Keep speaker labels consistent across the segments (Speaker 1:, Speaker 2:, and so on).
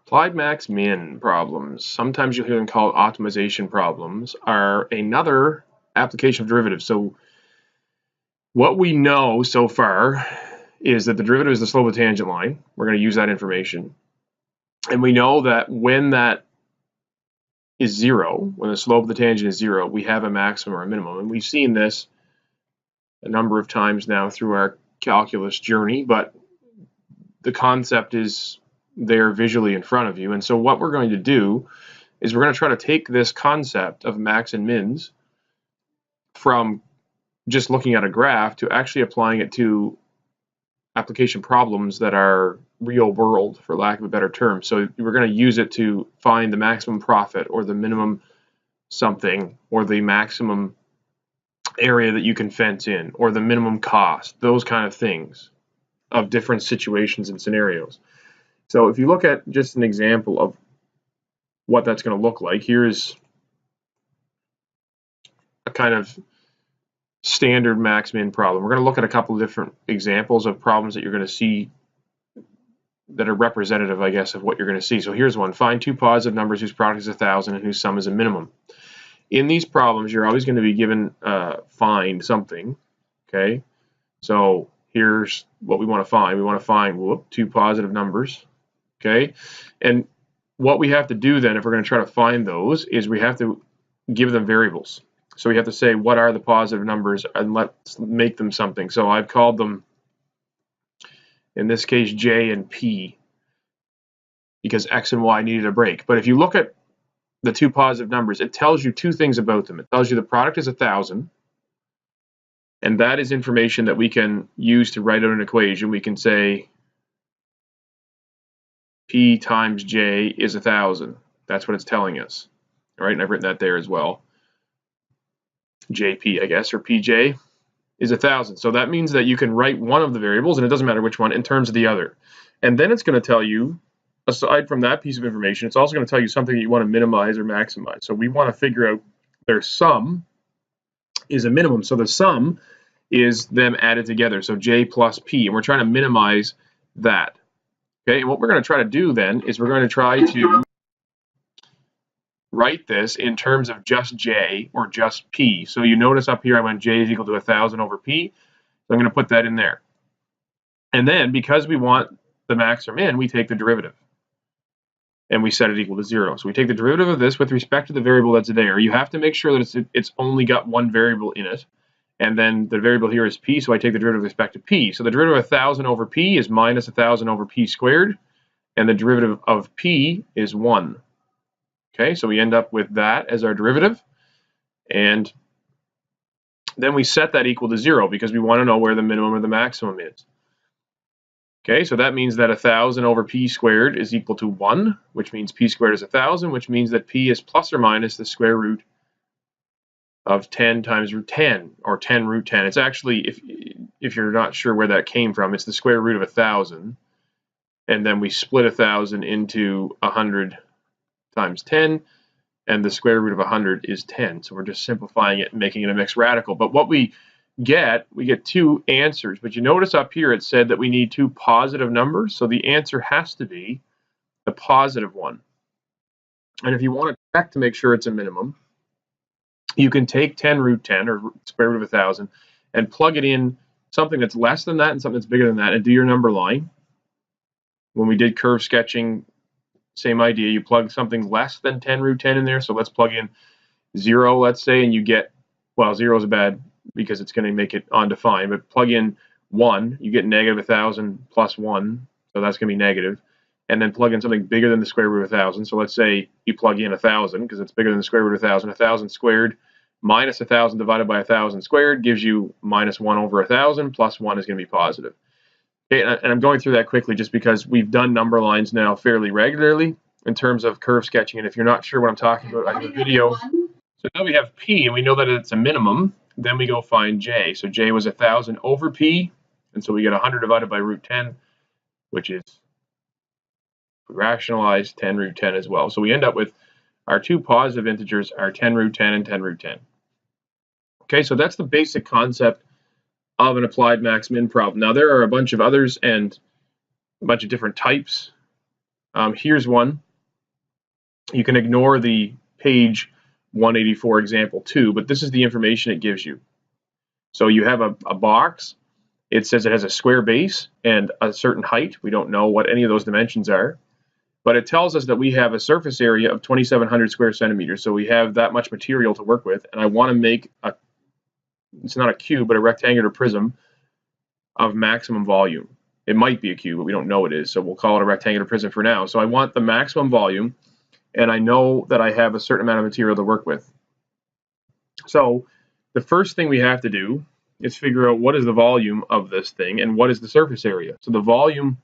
Speaker 1: Applied max-min problems, sometimes you'll hear them called optimization problems, are another application of derivatives. So what we know so far is that the derivative is the slope of the tangent line. We're going to use that information. And we know that when that is zero, when the slope of the tangent is zero, we have a maximum or a minimum. And we've seen this a number of times now through our calculus journey, but the concept is there visually in front of you. And so what we're going to do is we're going to try to take this concept of max and mins from just looking at a graph to actually applying it to application problems that are real world, for lack of a better term. So we're going to use it to find the maximum profit or the minimum something or the maximum area that you can fence in or the minimum cost, those kind of things of different situations and scenarios. So if you look at just an example of what that's going to look like, here's a kind of standard max-min problem. We're going to look at a couple of different examples of problems that you're going to see that are representative, I guess, of what you're going to see. So here's one. Find two positive numbers whose product is 1,000 and whose sum is a minimum. In these problems, you're always going to be given find something, okay? So here's what we want to find. We want to find two positive numbers, okay? And what we have to do then, if we're going to try to find those, is we have to give them variables. So we have to say, what are the positive numbers, and let's make them something. So I've called them, in this case, J and P, because X and Y needed a break. But if you look at the two positive numbers, it tells you two things about them. It tells you the product is 1,000, and that is information that we can use to write out an equation. We can say P times J is 1,000. That's what it's telling us. All right, and I've written that there as well. JP, I guess, or PJ is 1,000. So that means that you can write one of the variables, and it doesn't matter which one, in terms of the other. And then it's going to tell you, aside from that piece of information, it's also going to tell you something that you want to minimize or maximize. So we want to figure out their sum is a minimum. So the sum is them added together, so J plus P, and we're trying to minimize that. Okay, and what we're going to try to do then is we're going to try to write this in terms of just J or just P. So you notice up here I went J is equal to 1,000 over P, so I'm going to put that in there. And then because we want the max or min, we take the derivative and we set it equal to 0. So we take the derivative of this with respect to the variable that's there. You have to make sure that it's only got one variable in it, and then the variable here is P, so I take the derivative with respect to P. So the derivative of 1,000 over P is minus 1,000 over P squared, and the derivative of P is 1. Okay, so we end up with that as our derivative, and then we set that equal to 0 because we want to know where the minimum or the maximum is. Okay, so that means that 1,000 over P squared is equal to 1, which means P squared is 1,000, which means that P is plus or minus the square root of 10 times root 10, or 10 root 10. It's actually, if you're not sure where that came from, it's the square root of 1,000, and then we split 1,000 into 100 times 10, and the square root of 100 is 10. So we're just simplifying it and making it a mixed radical. But what we get two answers. But you notice up here it said that we need two positive numbers, so the answer has to be the positive one. And if you want to check to make sure it's a minimum, you can take 10 root 10, or square root of 1,000, and plug it in something that's less than that and something that's bigger than that, and do your number line. When we did curve sketching, same idea. You plug something less than 10 root 10 in there. So let's plug in 0, let's say, and you get, well, 0 is bad because it's going to make it undefined, but plug in 1, you get negative 1,000 plus 1, so that's going to be negative. And then plug in something bigger than the square root of 1,000. So let's say you plug in 1,000 because it's bigger than the square root of 1,000. 1,000 squared minus 1,000 divided by 1,000 squared gives you minus 1 over 1,000, plus 1 is going to be positive. Okay, and I'm going through that quickly just because we've done number lines now fairly regularly in terms of curve sketching. And if you're not sure what I'm talking about, I have a video. So now we have P, and we know that it's a minimum. Then we go find J. So J was 1,000 over P, and so we get 100 divided by root 10, which is, we rationalize 10 root 10 as well. So we end up with our two positive integers are 10 root 10 and 10 root 10. Okay, so that's the basic concept of an applied max-min problem. Now there are a bunch of others and a bunch of different types Here's one. You can ignore the page 184 example 2, but this is the information it gives you. So you have a box. It says it has a square base and a certain height. We don't know what any of those dimensions are, but it tells us that we have a surface area of 2,700 square centimeters. So we have that much material to work with, and I want to make it's not a cube, but a rectangular prism of maximum volume. It might be a cube, but we don't know it is, so we'll call it a rectangular prism for now. So I want the maximum volume, and I know that I have a certain amount of material to work with. So the first thing we have to do is figure out what is the volume of this thing and what is the surface area. So the volume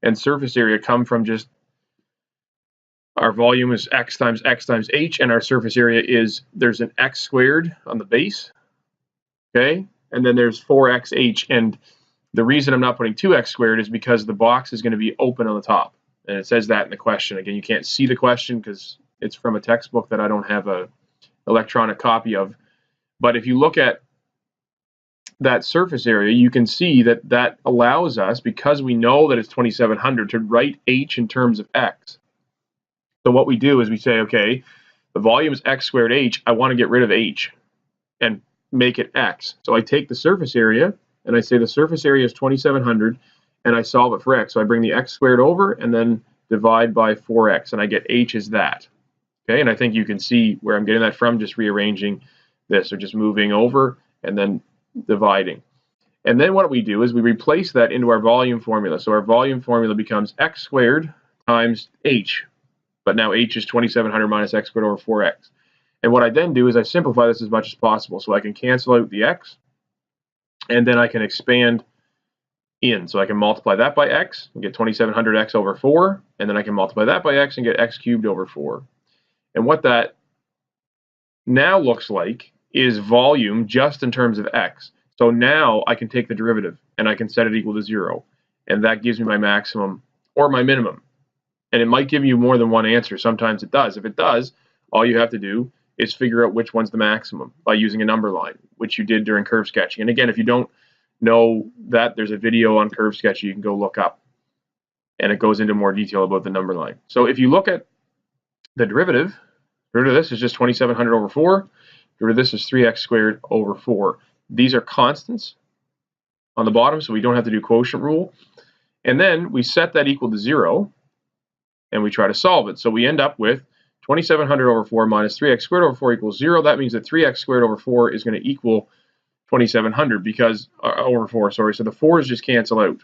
Speaker 1: and surface area come from just our volume is x times h, and our surface area is, there's an x squared on the base, okay? And then there's 4xh, and the reason I'm not putting 2x squared is because the box is going to be open on the top. And it says that in the question. Again, you can't see the question because it's from a textbook that I don't have an electronic copy of. But if you look at that surface area, you can see that that allows us, because we know that it's 2,700, to write h in terms of x. So what we do is we say, okay, the volume is x squared h. I want to get rid of h and make it x. So I take the surface area, and I say the surface area is 2,700, and I solve it for x. So I bring the x squared over and then divide by 4x, and I get h is that. Okay, and I think you can see where I'm getting that from, just rearranging this, or just moving over and then dividing. And then what we do is we replace that into our volume formula. So our volume formula becomes x squared times h, but now h is 2,700 minus x squared over 4x. And what I then do is I simplify this as much as possible. So I can cancel out the x, and then I can expand in. So I can multiply that by x and get 2,700x over 4, and then I can multiply that by x and get x cubed over 4. And what that now looks like is volume just in terms of x. So now I can take the derivative and I can set it equal to 0. And that gives me my maximum or my minimum. And it might give you more than one answer. Sometimes it does. If it does, all you have to do is figure out which one's the maximum by using a number line, which you did during curve sketching. And again, if you don't know that, there's a video on curve sketching you can go look up. And it goes into more detail about the number line. So if you look at the derivative of this is just 2,700 over 4. Derivative of this is 3x squared over 4. These are constants on the bottom, so we don't have to do quotient rule. And then we set that equal to 0, and we try to solve it. So we end up with 2,700 over 4 minus 3x squared over 4 equals 0. That means that 3x squared over 4 is going to equal 2,700 because over 4, sorry. So the 4's just cancel out.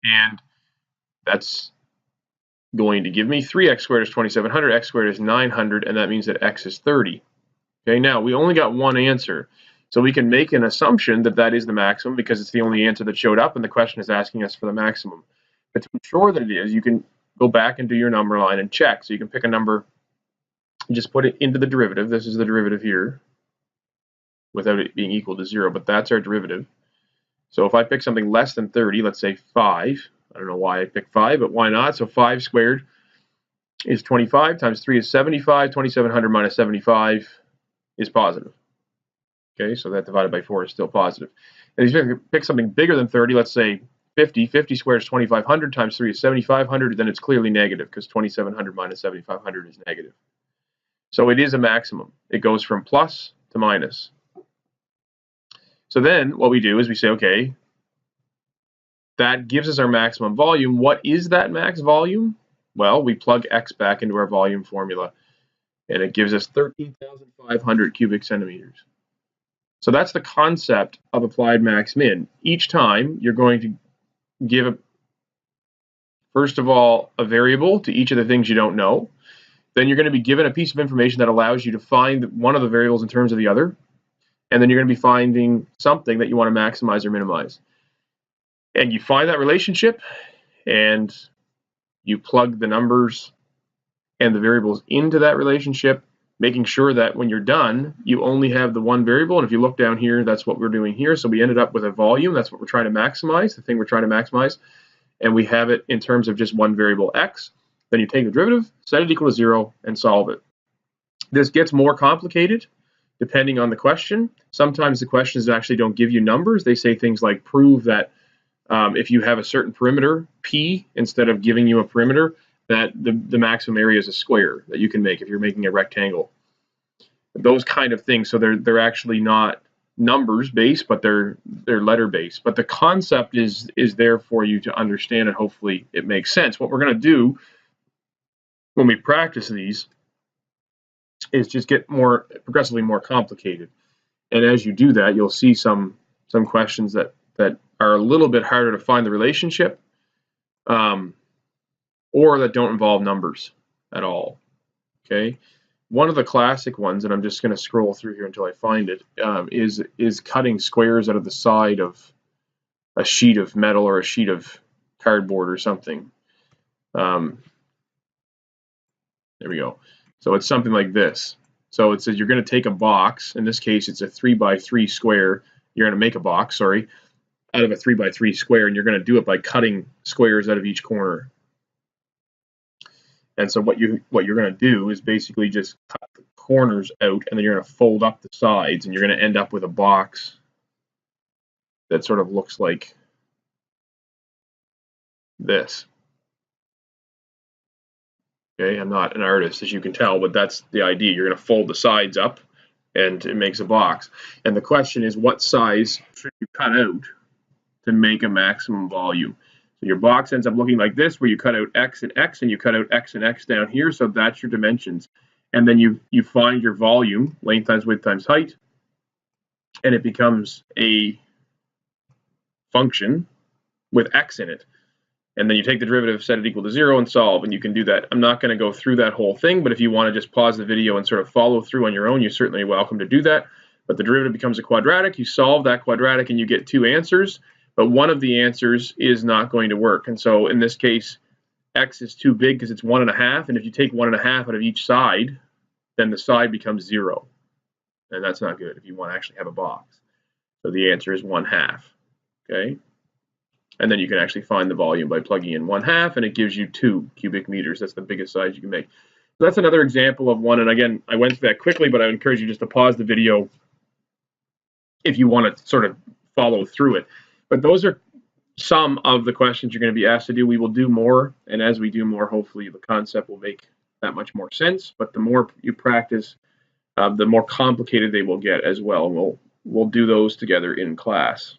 Speaker 1: And that's going to give me 3x squared is 2,700, x squared is 900, and that means that x is 30. Okay, now we only got one answer. So we can make an assumption that that is the maximum because it's the only answer that showed up and the question is asking us for the maximum. But to ensure that it is, you can go back and do your number line and check. So you can pick a number, just put it into the derivative. This is the derivative here without it being equal to 0, but that's our derivative. So if I pick something less than 30, let's say 5, I don't know why I picked 5, but why not? So 5 squared is 25 times 3 is 75. 2,700 minus 75 is positive. Okay, so that divided by 4 is still positive. And if you pick something bigger than 30, let's say 50, 50 squared is 2,500 times 3 is 7,500, then it's clearly negative because 2,700 minus 7,500 is negative. So it is a maximum. It goes from plus to minus. So then what we do is we say, okay, that gives us our maximum volume. What is that max volume? Well, we plug x back into our volume formula, and it gives us 13,500 cubic centimeters. So that's the concept of applied max min. Each time you're going to give, first of all, a variable to each of the things you don't know. Then you're going to be given a piece of information that allows you to find one of the variables in terms of the other. And then you're going to be finding something that you want to maximize or minimize. And you find that relationship, and you plug the numbers and the variables into that relationship, making sure that when you're done, you only have the one variable. And if you look down here, that's what we're doing here. So we ended up with a volume. That's what we're trying to maximize, the thing we're trying to maximize. And we have it in terms of just one variable, x. Then you take the derivative, set it equal to 0, and solve it. This gets more complicated depending on the question. Sometimes the questions actually don't give you numbers. They say things like prove that If you have a certain perimeter, P, instead of giving you a perimeter, that the maximum area is a square that you can make if you're making a rectangle. Those kind of things. So they're actually not numbers based, but they're letter based. But the concept is there for you to understand, and hopefully it makes sense. What we're going to do when we practice these is just get progressively more complicated. And as you do that, you'll see some questions that are a little bit harder to find the relationship, or that don't involve numbers at all. Okay. One of the classic ones, and I'm just going to scroll through here until I find it, is cutting squares out of the side of a sheet of metal or a sheet of cardboard or something. There we go. So it's something like this. So it says you're going to take a box. In this case, it's a 3x3 square. You're going to make a box, sorry, out of a 3x3 square, and you're going to do it by cutting squares out of each corner. And so what you're going to do is basically just cut the corners out, and then you're going to fold up the sides, and you're going to end up with a box that sort of looks like this. Okay, I'm not an artist, as you can tell, but that's the idea. You're going to fold the sides up, and it makes a box. And the question is, what size should you cut out to make a maximum volume? So your box ends up looking like this, where you cut out X and X, and you cut out X and X down here, so that's your dimensions. And then you find your volume, length times width times height, and it becomes a function with X in it. And then you take the derivative, set it equal to 0, and solve, and you can do that. I'm not going to go through that whole thing, but if you want to just pause the video and sort of follow through on your own, you're certainly welcome to do that. But the derivative becomes a quadratic. You solve that quadratic, and you get two answers. But one of the answers is not going to work. And so in this case, X is too big because it's 1.5. And if you take 1.5 out of each side, then the side becomes 0. And that's not good if you want to actually have a box. So the answer is 1/2. Okay. And then you can actually find the volume by plugging in 1/2, and it gives you 2 cubic meters. That's the biggest size you can make. So that's another example of one. And again, I went through that quickly, but I would encourage you just to pause the video if you want to sort of follow through it. But those are some of the questions you're going to be asked to do. We will do more, and as we do more, hopefully the concept will make that much more sense. But the more you practice, the more complicated they will get as well. And we'll do those together in class.